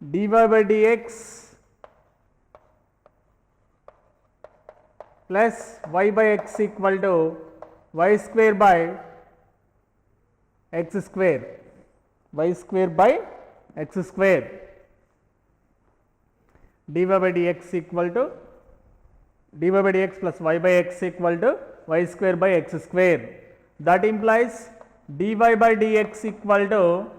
dy by dx plus y by x equal to y square by x square, y square by x square, dy by dx equal to dy by dx plus y by x equal to y square by x square. That implies dy by dx equal to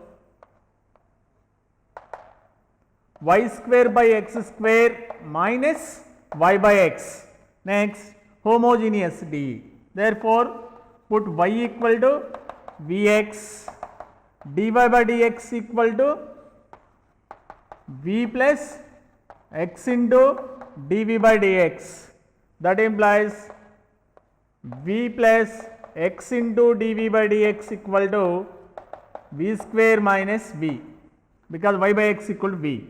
y square by x square minus y by x. Next, homogeneous d. Therefore, put y equal to vx, dy by dx equal to v plus x into dv by dx. That implies v plus x into dv by dx equal to v square minus v, because y by x equal to v.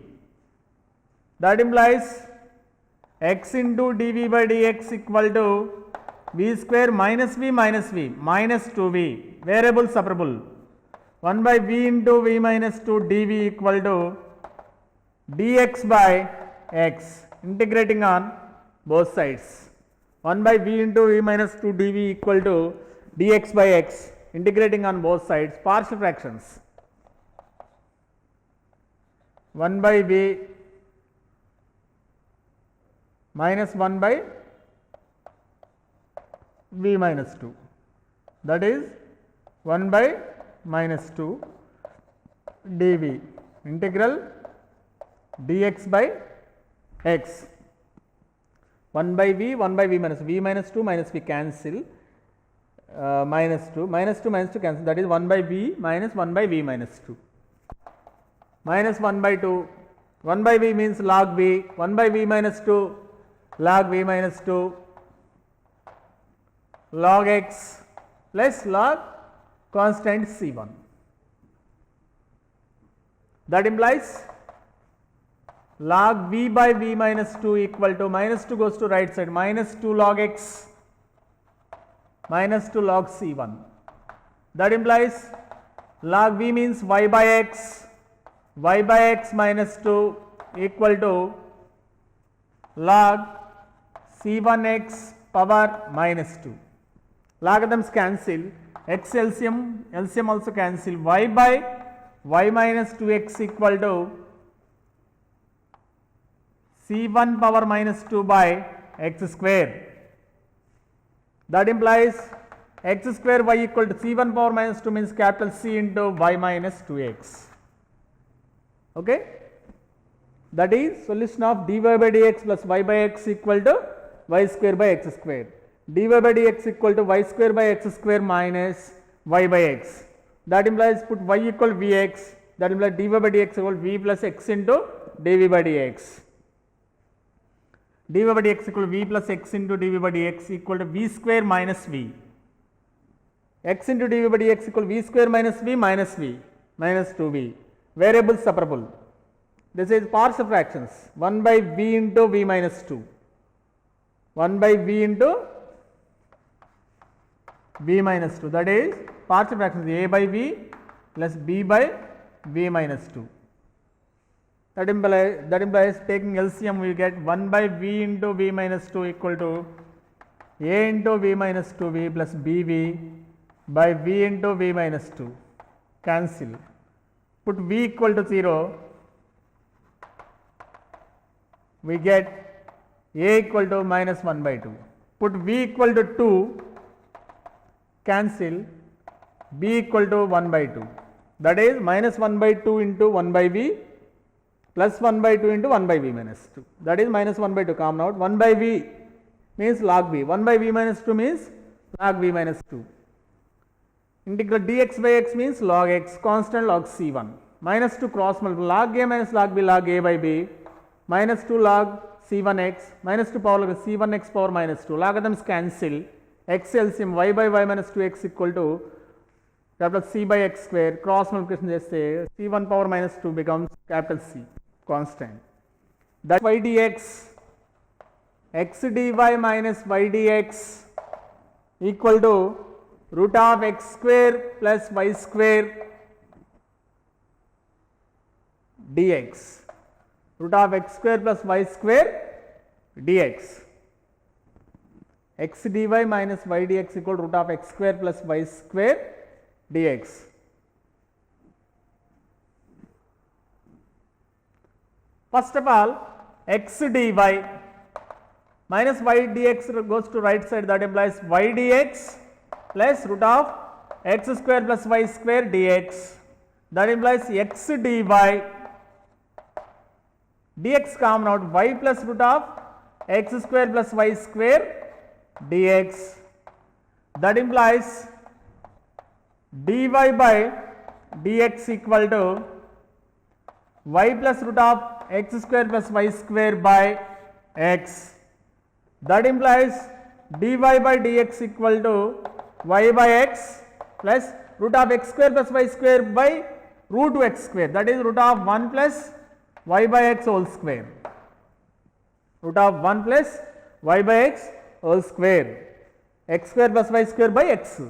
That implies x into dv by dx equal to v square minus v minus v, minus 2v, variable separable. 1 by v into v minus 2 dv equal to dx by x, integrating on both sides. 1 by v into v minus 2 dv equal to dx by x, integrating on both sides, partial fractions. 1 by v minus 1 by v minus 2, that is 1 by minus 2 dv, integral dx by x. 1 by v minus v minus v cancel, minus 2 cancel, that is 1 by v minus 1 by v minus 2, minus 1 by 2, 1 by v means log v, 1 by v minus 2 log v minus 2, log x plus log constant c1. That implies log v by v minus 2 equal to, minus 2 goes to right side, minus 2 log x minus 2 log c1. That implies log v means y by x minus 2 equal to log c1x power minus 2. Logarithms cancel, x LCM also cancel, y by y minus 2x equal to c1 power minus 2 by x square. That implies x square y equal to c1 power minus 2 means capital C into y minus 2x. Okay? That is solution of dy by dx plus y by x equal to y square by x square. dy by dx equal to y square by x square minus y by x. That implies put y equal vx, that implies dy by dx equal v plus x into dv by dx. dy by dx equal to v plus x into dv by dx equal to v square minus v. X into dv by dx equal to v square minus v minus 2v, variable separable. This is partial fractions, 1 by v into v minus 2, 1 by v into v minus 2, that is partial fractions a by v plus b by v minus 2. That implies taking LCM we get 1 by v into v minus 2 equal to a into v minus 2v plus bv by v into v minus 2, cancel. Put v equal to 0, we get a equal to minus 1 by 2. Put v equal to 2, cancel, b equal to 1 by 2, that is minus 1 by 2 into 1 by v plus 1 by 2 into 1 by v minus 2, that is minus 1 by 2 common out. 1 by v means log v, 1 by v minus 2 means log v minus 2. Integral dx by x means log x, constant log c1, minus 2 cross multiply, log a minus log b, log a by b, minus 2 log c1x, minus 2 power log c1x power minus 2, logarithms cancel, x LCM y by y minus 2x equal to capital C by x square, cross multiplication cheste c1 power minus 2 becomes capital C, constant. That y dx, x dy minus y dx equal to root of x square plus y square dx. root of x square plus y square dx. X dy minus y dx equal root of x square plus y square dx. First of all, x dy minus y dx goes to right side, that implies y dx plus root of x square plus y square dx. That implies x dy, dx common out, y plus root of x square plus y square dx. That implies dy by dx equal to y plus root of x square plus y square by x. That implies dy by dx equal to y by x plus root of x square plus y square by root 2 x square, that is root of 1 plus y by x whole square. Root of 1 plus y by x whole square. X square plus y square by x.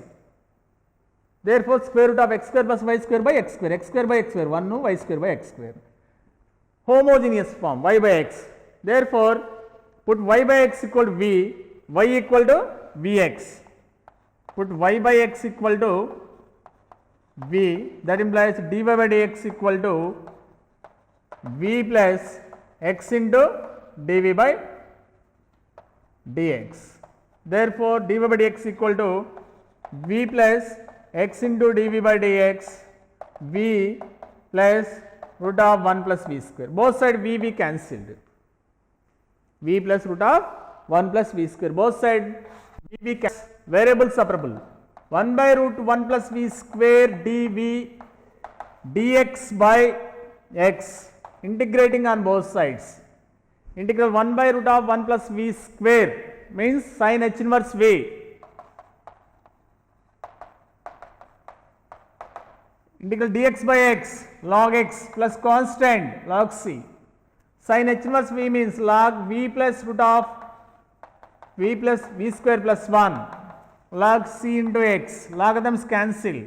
Therefore, square root of x square plus y square by x square. X square by x square 1, no, y square by x square. Homogeneous form, y by x. Therefore, put y by x equal to v, y equal to vx. Put y by x equal to v, that implies dy by dx equal to v plus x into dv by dx. Therefore, dy by dx equal to v plus x into dv by dx, v plus root of 1 plus v square. Both sides v cancelled. V plus root of 1 plus v square. Both sides v cancelled. Variable separable. 1 by root 1 plus v square dv dx by x. Integrating on both sides. Integral 1 by root of 1 plus v square means sin h inverse v. Integral dx by x log x plus constant log c. Sin h inverse v means log v plus root of v plus v square plus 1 log c into x. Logarithms cancel.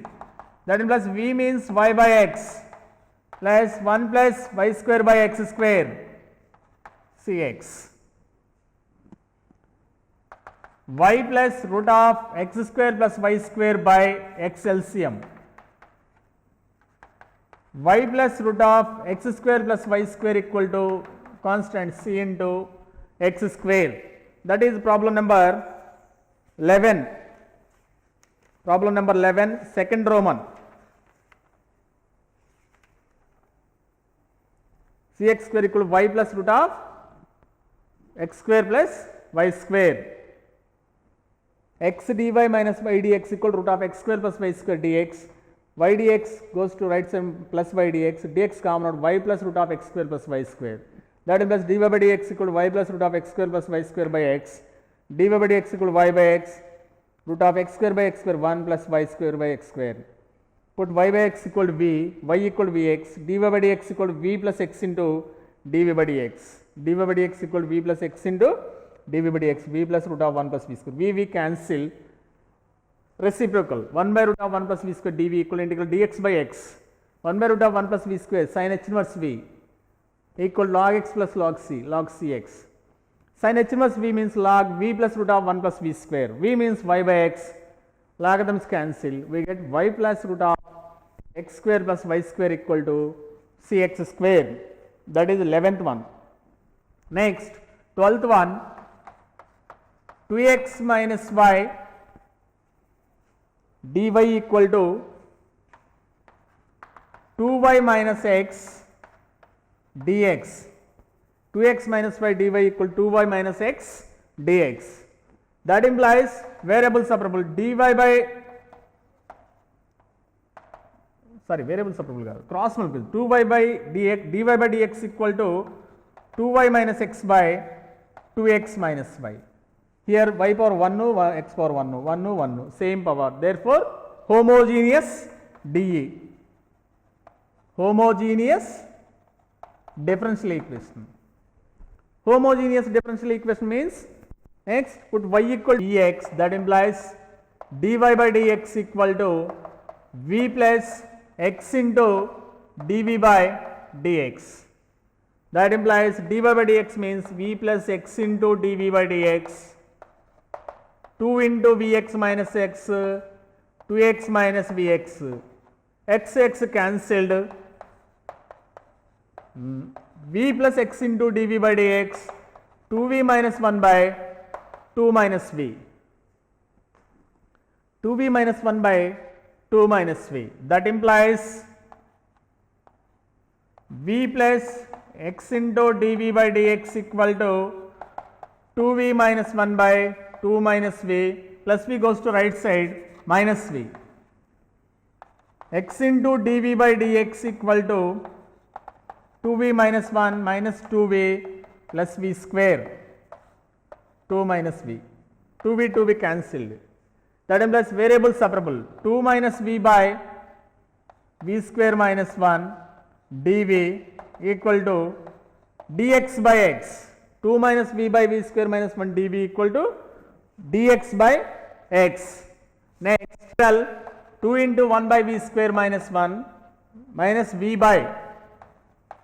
That implies v means y by x plus 1 plus y square by x square cx. Y plus root of x square plus y square by x LCM. Y plus root of x square plus y square equal to constant c into x square. That is problem number 11. Problem number 11, second Roman. Cx square equal to y plus root of x square plus y square. X dy minus y dx equal to root of x square plus y square dx. Y dx goes to right side plus y dx. Dx common out, y plus root of x square plus y square. That implies dy by dx equal to y plus root of x square plus y square by x. Dy by dx equal to y by x. Root of x square by x square 1 plus y square by x square. Put y by x equal to v, y equal to vx, dy by dx equal to v plus x into dv by dx. dy by dx equal to v plus x into dv by dx, v plus root of 1 plus v square. V cancel. Reciprocal, 1 by root of 1 plus v square dv equal to integral dx by x. 1 by root of 1 plus v square sin h inverse v equal to log x plus log c, log cx. Sin h inverse v means log v plus root of 1 plus v square. V means y by x. Logarithms cancel. We get y plus root of x square plus y square equal to cx square. That is 11th one. Next, 12th one, 2x minus y dy equal to 2y minus x dx. 2x minus y dy equal to 2y minus x dx. That implies variable separable dy by variable separable cross multiple 2y by dx, dy by dx equal to 2y minus x by 2x minus y. Here y power 1 no, x power 1 no, 1 no, 1 no, same power. Therefore, homogeneous dE. Homogeneous differential equation. Homogeneous differential equation means next put y equal to dx, that implies dy by dx equal to v plus x into dv by dx. That implies dy by dx means v plus x into dv by dx, 2 into vx minus x, 2x minus vx, x cancelled, v plus x into dv by dx, 2v minus 1 by 2 minus v, 2v minus 1 by 2 minus v. That implies v plus x into dv by dx equal to 2v minus 1 by 2 minus v, plus v goes to right side, minus v. X into dv by dx equal to 2v minus 1 minus 2v plus v square, 2 minus v, 2v cancelled. That implies variable separable, 2 minus v by v square minus 1 dv equal to dx by x, 2 minus v by v square minus 1 dv equal to dx by x. Next, 2 into 1 by v square minus 1 minus v by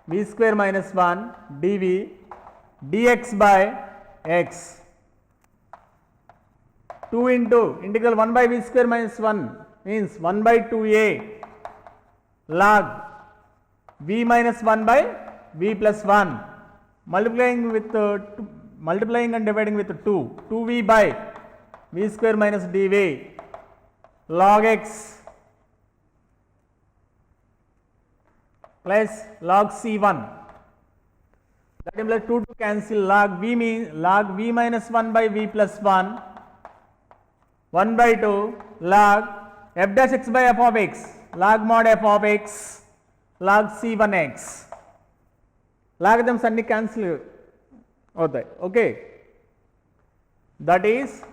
v square minus 1 dv dx by x. 2 into integral 1 by v square minus 1 means 1 by 2a log v minus 1 by v plus 1, multiplying with multiplying and dividing with 2, 2v by v square minus dv log x plus log c1. That implies 2 to cancel, log v means log v minus 1 by v plus 1, 1 by 2 log f dash x by f of x, log mod f of x log c1x. Logarithms अन्नी cancel होता है, okay. That is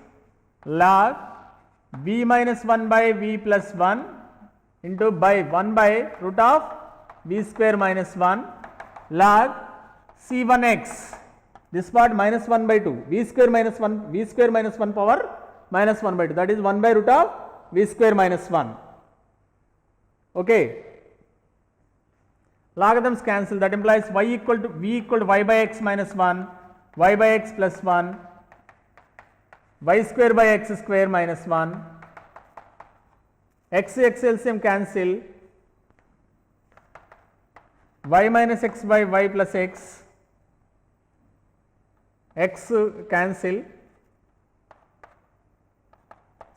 log v minus 1 by v plus 1 into by 1 by root of v square minus 1 log c1x. This part minus 1 by 2, v square minus 1 power minus 1 by 2, that is 1 by root of v square minus 1, okay. Logarithms cancel, that implies y equal to v equal to y by x minus 1, y by x plus 1, y square by x square minus 1, x LCM cancel, y minus x by y plus x, x cancel,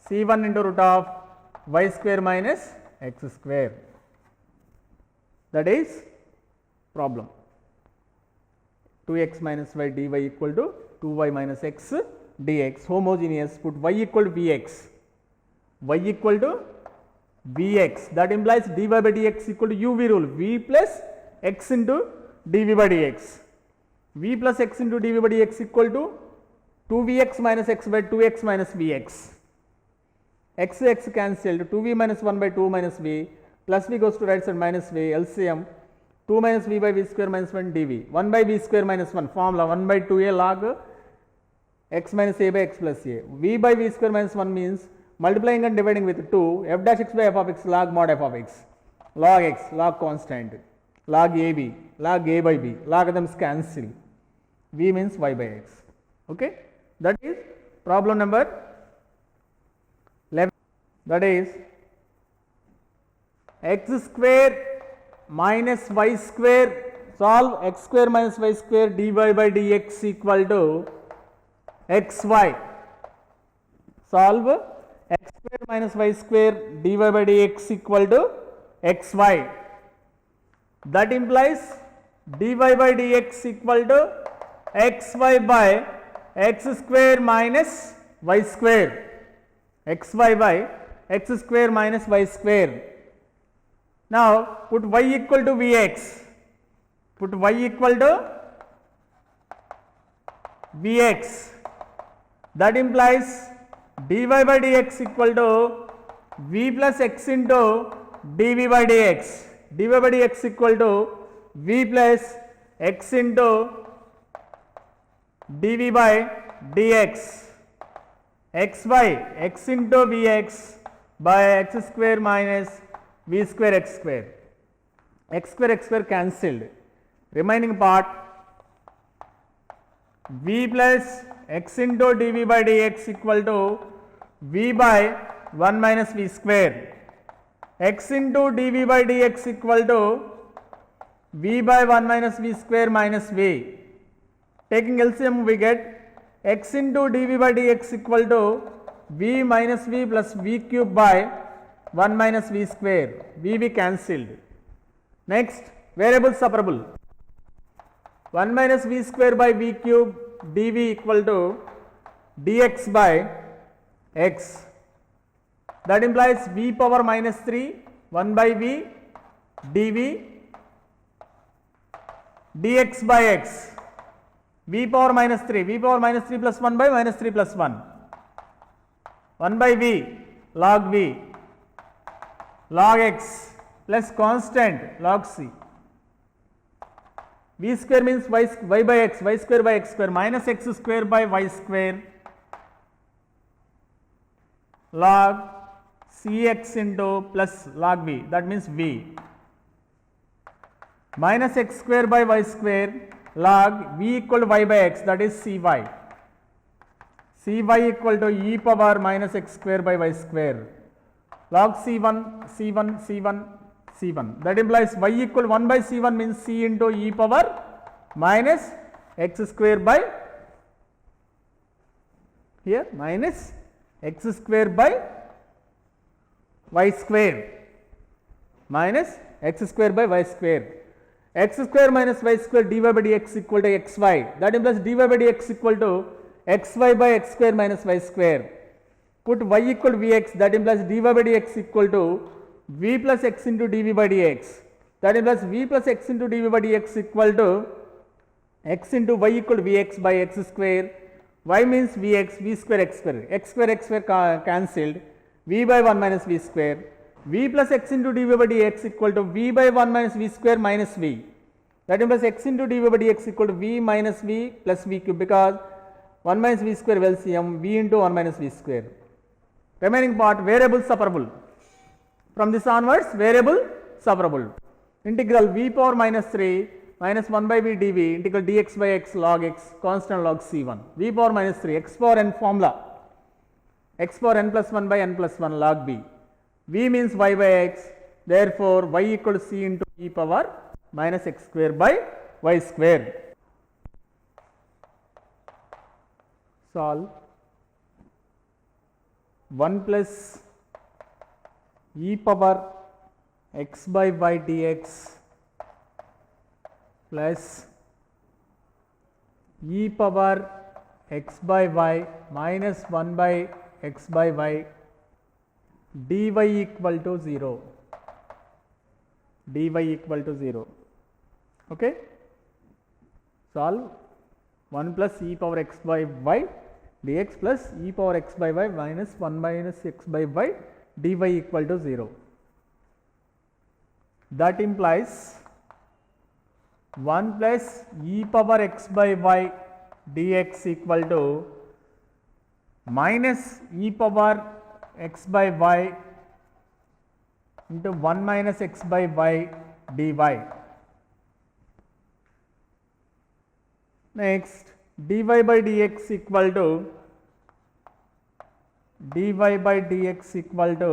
c1 into root of y square minus x square. That is problem. 2x minus y dy equal to 2y minus x dx, homogeneous, put y equal to vx, y equal to vx, that implies dy by dx equal to uv rule, v plus x into dv by dx, v plus x into dv by dx equal to 2vx minus x by 2x minus vx, x cancelled, 2v minus 1 by 2 minus v, plus v goes to right side minus v, LCM 2 minus v by v square minus 1 dv, 1 by v square minus 1, formula 1 by 2a log x minus a by x plus a, v by v square minus 1 means multiplying and dividing with 2, f dash x by f of x log mod f of x, log x, log constant, log ab, log a by b, logarithms cancel, v means y by x, okay. That is problem number 11, that is x square minus y square, solve x square minus y square dy by dx equal to xy, solve x square minus y square dy by dx equal to xy. That implies dy by dx equal to xy by x square minus y square, xy by x square minus y square. Now put y equal to vx, put y equal to vx, that implies dy by dx equal to v plus x into dv by dx, dy by dx equal to v plus x into dv by dx, x by x into vx by x square minus v square x square cancelled, remaining part v plus x into dv by dx equal to v by 1 minus v square. X into dv by dx equal to v by 1 minus v square minus v. Taking LCM we get x into dv by dx equal to v minus v plus v cube by 1 minus v square. V be cancelled. Next, variable separable. 1 minus v square by v cube dv equal to dx by x. That implies v power minus 3 1 by v dv dx by x. V power minus 3 plus 1 by minus 3 plus 1 1 by v log v log x plus constant log c. V square means y by x, y square by x square minus x square by y square log cx into plus log v, that means v, minus x square by y square log v equal to y by x, that is cy. Cy equal to e power minus x square by y square log c1 c1 c1 c1. That implies y equal to 1 by c1 means c into e power minus x square by here minus x square by y square minus x square by y square. X square minus y square dy by dx equal to xy. That implies dy by dx equal to xy by x square minus y square. Put y equal to vx, that implies dy by dx equal to v plus x into dv by dx. That implies v plus x into dv by dx equal to x into y equal to vx by x square. Y means vx, v square x square. X square cancelled. V by 1 minus v square. V plus x into dv by dx equal to v by 1 minus v square minus v. That implies x into dv by dx equal to v minus v plus v cube, because 1 minus v square LCM v into 1 minus v square. Remaining part variable separable. From this onwards variable separable. Integral v power minus 3 minus 1 by v dv integral dx by x log x constant log c1. V power minus 3 x power n formula. X power n plus 1 by n plus 1 log b. V means y by x, therefore y equal to c into e power minus x square by y square. Solve. 1 plus e power x by y dx plus e power x by y minus 1 by x by y dy equal to 0. Dy equal to 0. Okay. Solve. 1 plus e power x by y dx plus e power x by y minus 1 minus x by y dy equal to 0. That implies 1 plus e power x by y dx equal to minus e power x by y into 1 minus x by y dy. Next, dy by dx equal to dy by dx equal to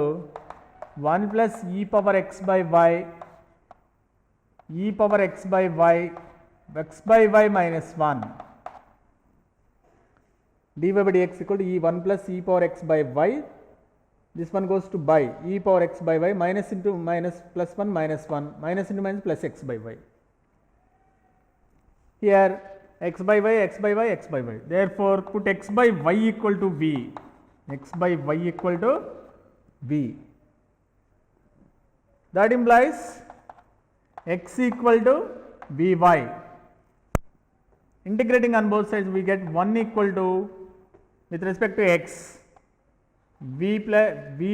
1 plus e power x by y e power x by y minus 1. Dy by dx equal to e 1 plus e power x by y. This one goes to by e power x by y minus into minus plus 1 minus 1 minus into minus plus x by y. Here x by y, x by y, x by y. Therefore, put x by y equal to v. X by y equal to v. That implies x equal to vy. Integrating on both sides, we get 1 equal to, with respect to x, v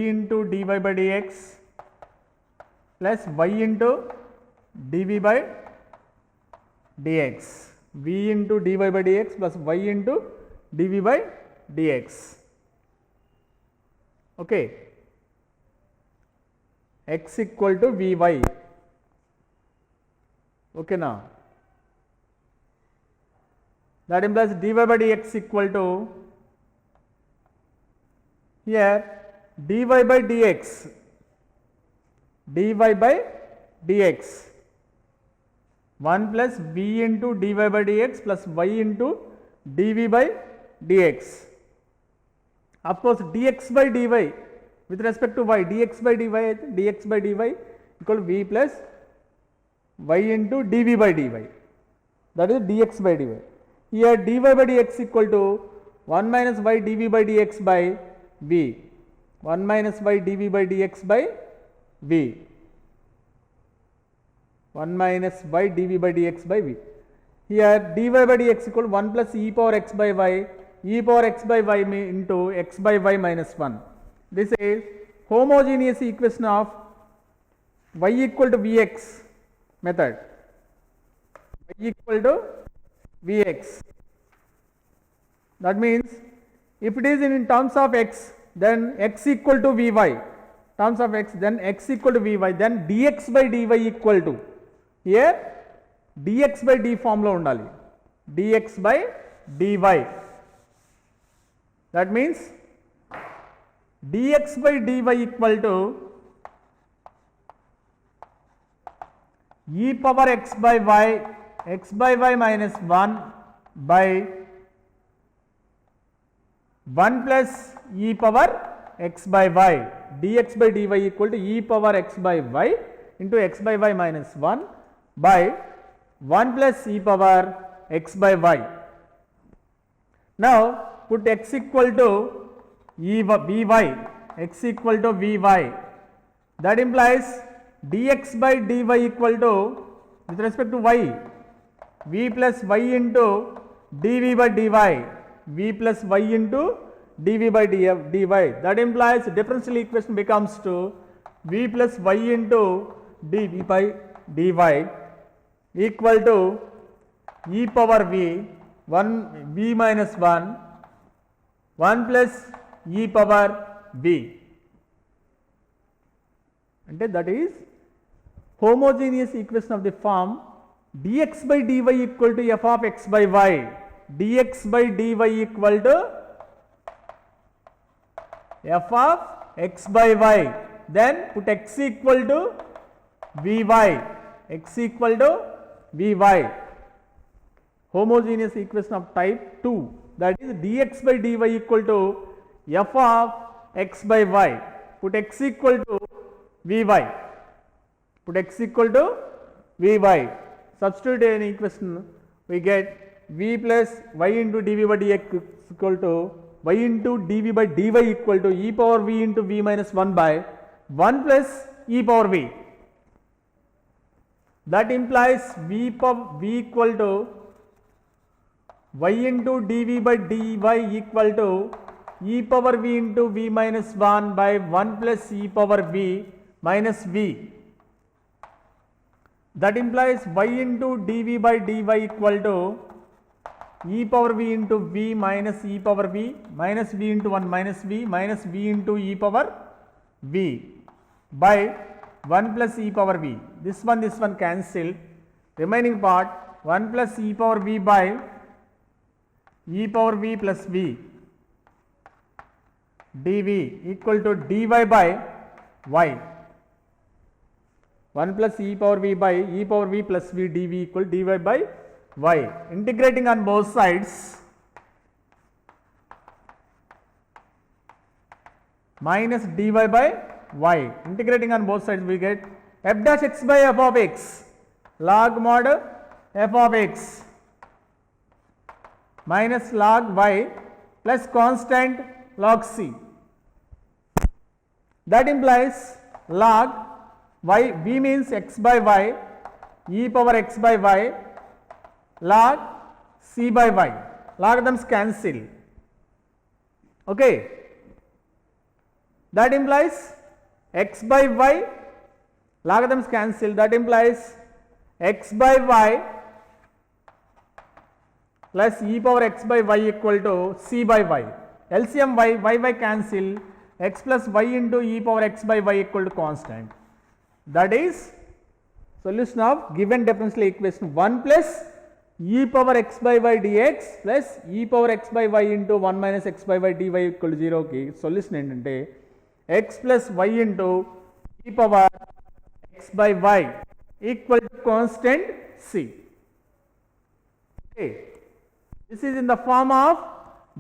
into dy by dx plus y into dv by dx. V into dy by dx plus y into dv by dx. Okay. X equal to vy. Okay now. That implies dy by dx equal to, here dy by dx, dy by dx, 1 plus v into dy by dx plus y into dv by dx. Of course, dx by dy with respect to y, dx by dy equal to v plus y into dv by dy. That is dx by dy. Here dy by dx equal to 1 minus y dv by dx by v. 1 minus y dv by dx by v. 1 minus y dv by dx by v. Here dy by dx equal to 1 plus e power x by y, e power x by y into x by y minus 1. This is homogeneous equation of y equal to vx method. Y equal to vx. That means if it is in terms of x, then x equal to vy. Terms of x, then x equal to vy, then dx by dy equal to, here dx by d form lo undali, dx by dy. That means dx by dy equal to e power x by y minus 1 by 1 plus e power x by y. Dx by dy equal to e power x by y into x by y minus 1 by 1 plus e power x by y. Now put x equal to vy, x equal to vy. That implies dx by dy equal to, with respect to y, v plus y into dv by dy, v plus y into dv by dy. That implies differential equation becomes to v plus y into dv by dy equal to e power v, 1 v minus 1, 1 plus e power v. And that is homogeneous equation of the form dx by dy equal to f of x by y, dx by dy equal to f of x by y, then put x equal to vy, x equal to vy, homogeneous equation of type 2, that is dx by dy equal to f of x by y, put x equal to vy, put x equal to vy, substitute in equation, we get v plus y into dv by dx equal to y into dv by dy equal to e power v into v minus 1 by 1 plus e power v. That implies v equal to y into dv by dy equal to e power v into v minus 1 by 1 plus e power v minus v. That implies y into dv by dy equal to e power v into v minus e power v minus v into 1 minus v into e power v by 1 plus e power v. This one cancelled. Remaining part 1 plus e power v by e power v plus v dv equal to dy by y. 1 plus e power v by e power v plus v dv equal dy by y. Integrating on both sides, minus dy by y. Integrating on both sides, we get f dash x by f of x, log mod f of x minus log y plus constant log c. That implies log y, v means x by y, e power x by y, log c by y. Logarithms cancel. Okay. That implies x by y, logarithms cancel. That implies x by y plus e power x by y equal to c by y. LCM y cancel, x plus y into e power x by y equal to constant. That is solution of given differential equation 1 plus e power x by y dx plus e power x by y into 1 minus x by y dy equal to 0 కి solution ఏంటంటే x plus y into e power x by y equal to constant c. Okay. This is in the form of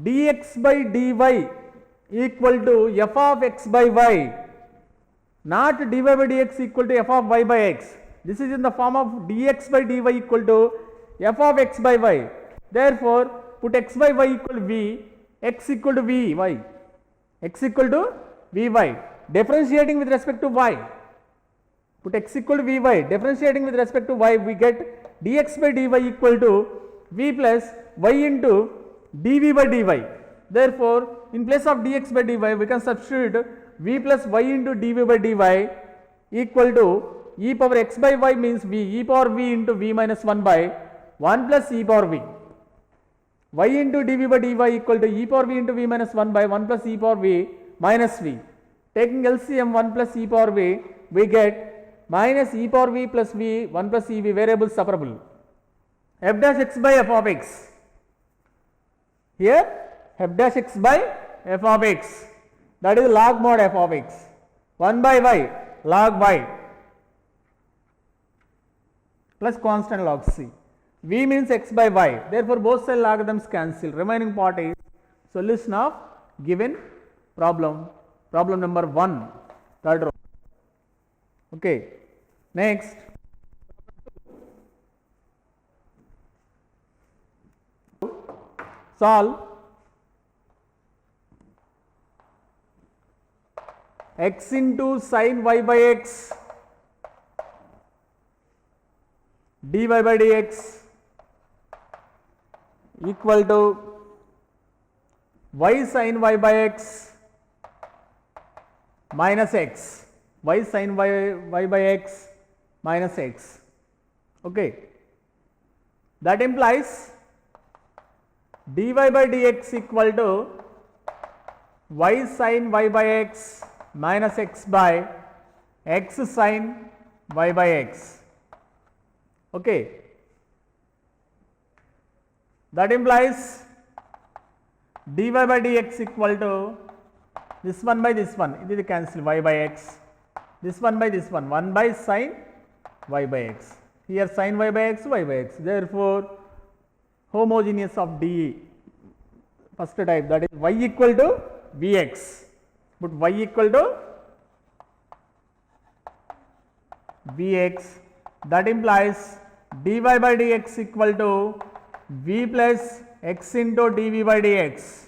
dx by dy equal to f of x by y, not dy by dx equal to f of y by x. This is in the form of dx by dy equal to f of x by y. Therefore, put x by y equal to v, x equal to vy, x equal to vy. Differentiating with respect to y, put x equal to vy. Differentiating with respect to y, we get dx by dy equal to v plus y into dv by dy. Therefore, in place of dx by dy, we can substitute v plus y into dv by dy equal to e power x by y means v, e power v into v minus 1 by 1 plus e power v. Y into dv by dy equal to e power v into v minus 1 by 1 plus e power v minus v. Taking LCM 1 plus e power v, we get minus e power v plus v, 1 plus e v, variables separable. F dash x by f of x. Here f dash x by f of x, that is log mod f of x. 1 by y, log y plus constant log c. V means x by y. Therefore, both side logarithms cancel. Remaining part is solution of given problem. Problem number 1, third row. Okay. Next. Solve x into sin y by x dy by dx equal to y sin y by x minus x, y sin y by x minus x. Okay. That implies dy by dx equal to y sin y by x minus x by x sin y by x. Okay. That implies dy by dx equal to this one by this one, it is cancel y by x, this one by this one, 1 by sin y by x. Here sin y by x, y by x. Therefore, homogeneous of d first type, that is y equal to vx. Put y equal to vx. That implies dy by dx equal to v plus x into dv by dx.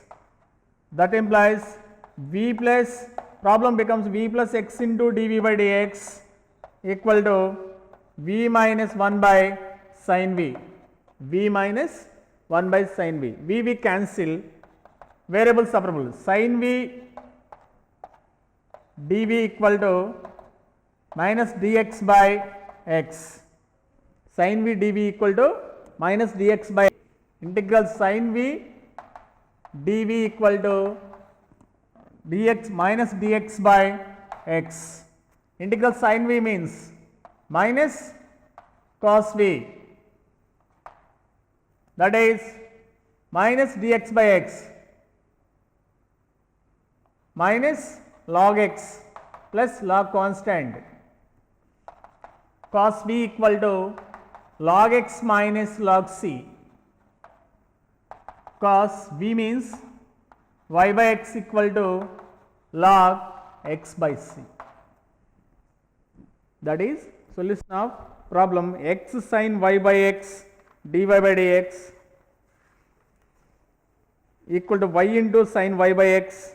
That implies v plus, problem becomes v plus x into dv by dx equal to v minus 1 by sin v, v minus 1 by sin v. V cancel, variable separable. Sin v dv equal to minus dx by x. Sin v dv equal to minus dx by integral sin v dv equal to dx minus dx by x. Integral sin v means minus cos v, that is minus dx by x minus log x plus log constant. Cos v equal to log x minus log c. Cos v means y by x equal to log x by c. That is solution of problem x sin y by x dy by dx equal to y into sin y by x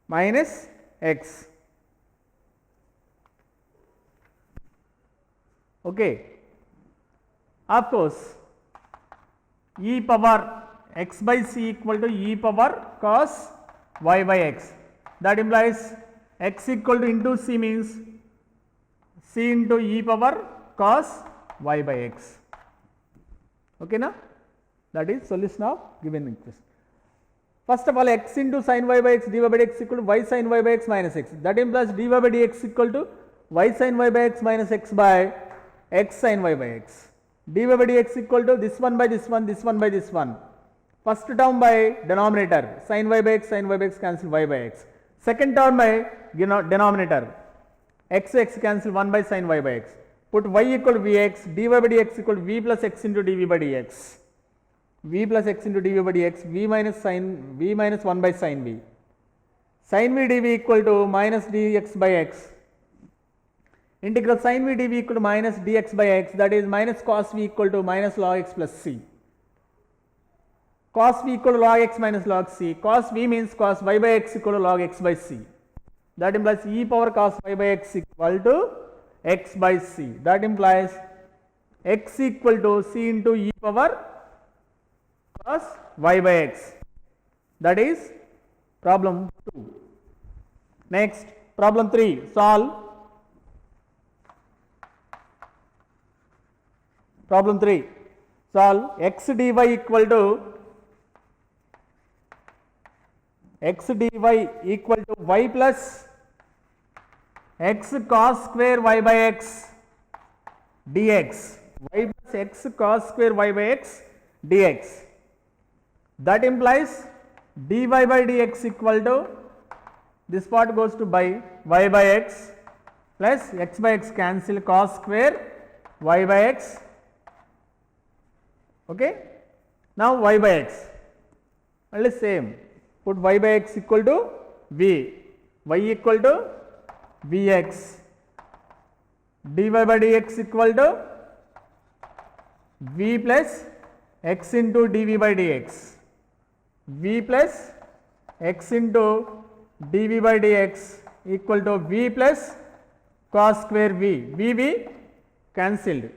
minus x. Okay. Of course, e power x by c equal to e power cos y by x. That implies x equal to into c means c into e power cos y by x. Okay, na? That is solution of given equation. First of all, x into sin y by x dy by dx equal to y sin y by x minus x. That implies dy by dx equal to y sin y by x minus x by x sin y by x. dy by dx equal to this one by this one, this one by this one. First term by denominator, sin y by x cancel y by x. Second term by denominator, x cancel 1 by sin y by x. Put y equal to vx, dy by dx equal to v plus x into dv by dx. V plus x into dv by dx, v minus 1 by sin v. Sin v dv equal to minus dx by x. Integral sin v dv equal to minus dx by x, that is minus cos v equal to minus log x plus c. Cos v equal to log x minus log c. Cos v means cos y by x equal to log x by c. That implies e power cos y by x equal to x by c. That implies x equal to c into e power cos y by x. That is problem 2. Next, problem 3. Solve. Problem 3. Solve x dy equal to y plus x cos square y by x dx. Y plus x cos square y by x dx. That implies dy by dx equal to, this part goes to by y by x plus x by x cancel cos square y by x. Okay. Now y by x, only same. Put y by x equal to v, y equal to vx, dy by dx equal to v plus x into dv by dx, v plus x into dv by dx equal to v plus cos square v cancelled.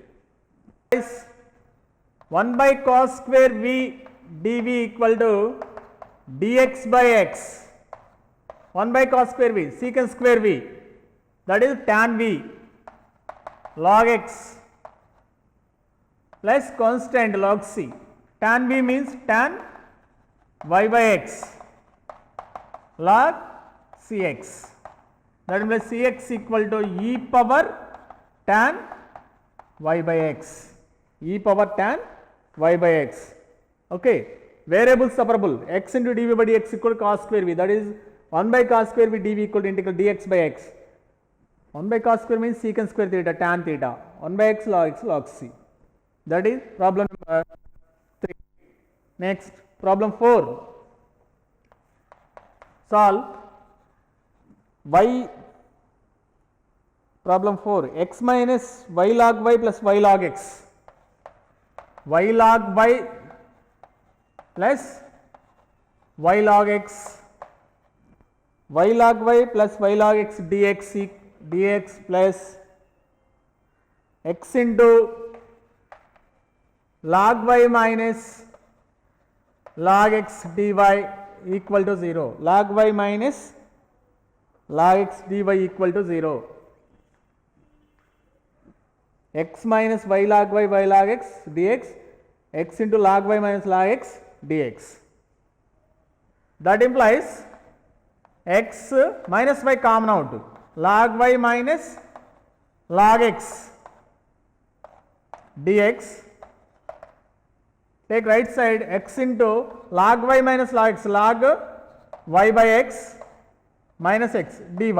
1 by cos square v dv equal to dx by x. 1 by cos square v, secant square v, that is tan v log x plus constant log c. Tan v means tan y by x log cx. That means cx equal to e power tan y by x. E power tan y by x. Okay. Variable separable, x into dv by dx equal to cos square v, that is 1 by cos square v dv equal to integral dx by x. 1 by cos square means secant square theta, tan theta. 1 by x log c. That is problem number 3. Next, problem 4. Solve y, problem 4, x minus y log y plus y log x. Y log y plus y log x, y log y plus y log x dx plus x into log y minus log x dy equal to 0. Log y minus log x dy equal to 0. X minus y log x dx, x into log y minus log x dx. That implies x minus y common out, log y minus log x dx. Take right side, x into log y minus log x, log y by x minus x dy.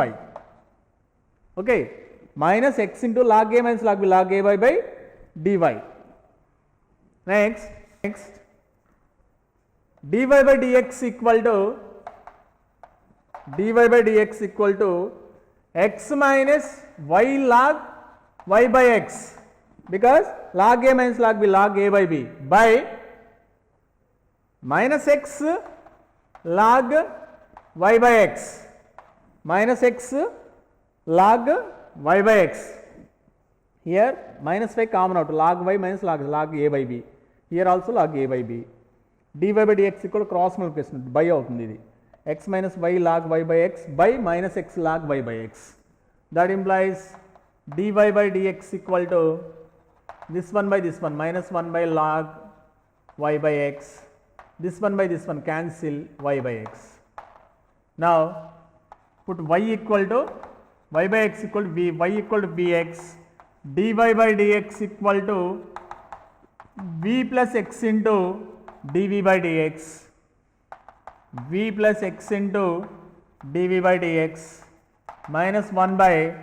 Okay, minus x into log a minus log b, log a by dy. Next, dy by dx equal to x minus y log y by x, because log a minus log b, log a by b, by minus x log y by x, minus x log y by x. Here minus y common out, log y minus log a by b. Here also log a by b. dy by dx equal to cross multiplication, by avutundi idi. X minus y log y by x by minus x log y by x. That implies dy by dx equal to this one by this one, minus 1 by log y by x. This one by this one, cancel y by x. Now put y equal to y by x equal to v, y equal to vx, dy by dx equal to v plus x into dv by dx, v plus x into dv by dx minus 1 by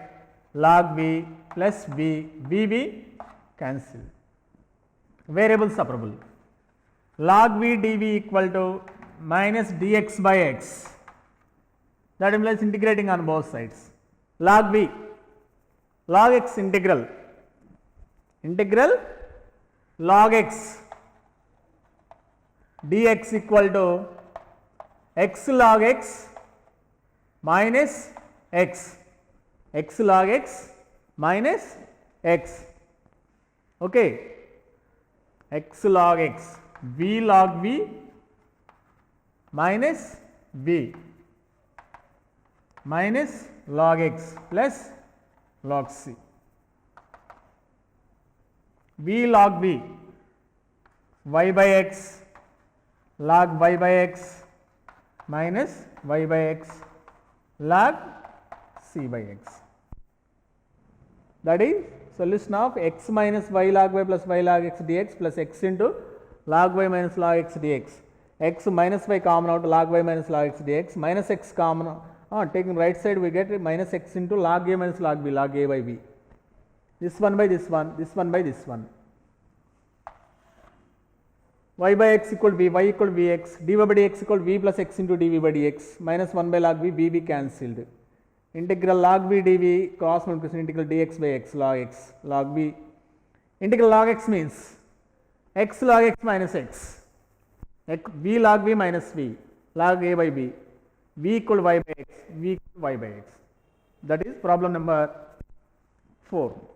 log v plus v cancel. Variable separable. Log v dv equal to minus dx by x. That implies integrating on both sides. Log v, log x integral log x dx equal to x log x minus x, x log x minus x, okay, x log x, v log v minus v minus log x plus log c, v log v, y by x log y by x minus y by x log c by x. That is solution of x minus y log y plus y log x dx plus x into log y minus log x dx, x minus y common out, log y minus log x dx, minus x common taking right side we get minus x into log a minus log b, log a by b, this one by this one, this one by this one, y by x equal to v, y equal to vx, dy by dx equal to v plus x into dv by dx minus 1 by log v cancelled, integral log v dv cross multiplication integral dx by x log x log v, integral log x means x log x minus x, v log v minus v log a by b, v equal to y by x, v equal to y by x. That is problem number 4.